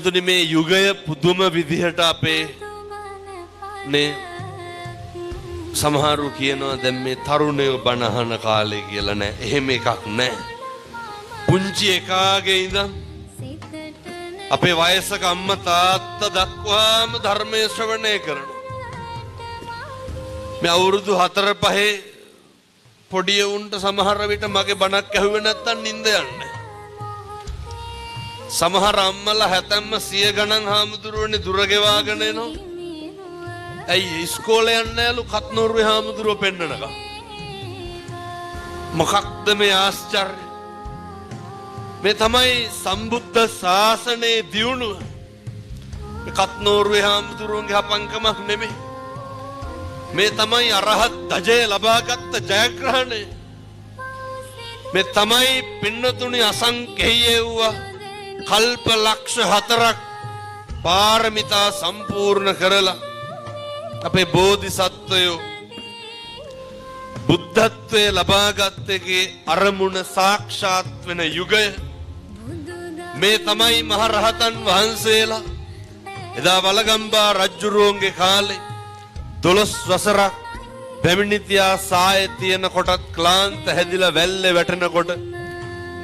පින්නතුනි මේ යුගය පුදුම විදිහට අපේ නේ සමහරු කියනවා දැන් මේ තරුණයෝ බණ අහන කාලේ කියලා නෑ. එහෙම එකක් නෑ. පුංචි එකාගේ ඉඳන් අපේ වයසක අම්මා තාත්තා දක්වාම ධර්මයේ ශ්‍රවණය කරනවා. මේ අවුරුදු 4-5 පොඩි උන්ට සමහර විට මගේ බණක් ඇහුවේ නැත්තම් නිින්ද යන්නේ. සමහර අම්මලා හැතැම්ම 100 ගණන් හාමුදුරුවනේ දුර ගෙවාගෙන එනවා. ඇයි ඉස්කෝලේ යන්නේ නැලු කත්නෝරුවේ හාමුදුරුව පෙන්නනක. මොකක්ද මේ ආශ්චර්ය? මේ තමයි සම්බුද්ධ ශාසනයේ දියුණුව. මේ කත්නෝරුවේ හාමුදුරුවන්ගේ හපංකමක් නෙමෙයි. මේ තමයි අරහත් ධජය ලබාගත් ජයග්‍රහණය. මේ තමයි පින්නතුනි අසංකේය වූ කල්ප ලක්ෂ 4ක් පාරමිතා සම්පූර්ණ කරලා අපේ බෝධිසත්වයෝ බුද්ධත්වයේ ලබාගත් එකේ අරමුණ සාක්ෂාත් වෙන යුගය. මේ තමයි මහරහතන් වහන්සේලා එදා වලගම්බා රජුරුවන්ගේ කාලේ 12 වසරක් පැමිණිතියා සායේ තියෙන කොටත් ක්ලාන්ත හැදිලා වැල්ලේ වැටෙනකොට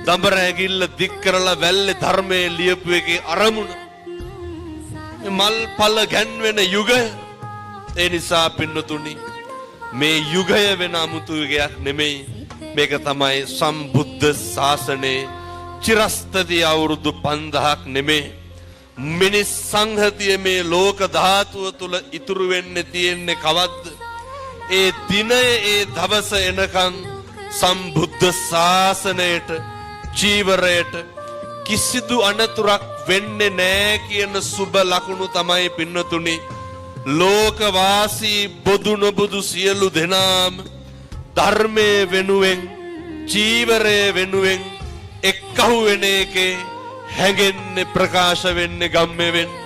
දඹර ඇගිල්ල දික් කරලා වැල්ලේ ධර්මයේ ලියපු එකේ අරමුණ මල් පල ගැන්වෙන යුගය. ඒ නිසා පින්නතුනි මේ යුගය වෙන 아무තු යුගයක් නෙමෙයි. මේක තමයි සම්බුද්ධ ශාසනයේ චිරස්තදී අවුරුදු 5000ක් නෙමෙයි. මිනිස් සංහතිය මේ ලෝක ධාතුව තුල ඉතුරු වෙන්නේ තියෙන්නේ කවද්ද? ඒ දිනය ඒ දවස එනකන් සම්බුද්ධ ශාසනයට ජීවරයට කිසිදු අනතුරක් වෙන්නේ නැහැ කියන සුබ ලකුණු තමයි පින්නතුනි ලෝකවාසී බොදු නොබුදු සියලු දෙනාම ධර්මයේ වෙනුවෙන් ජීවරයේ වෙනුවෙන් එක්කහුව වෙන එකේ හැඟෙන්නේ ප්‍රකාශ වෙන්නේ ගම්මේ වෙන්නේ.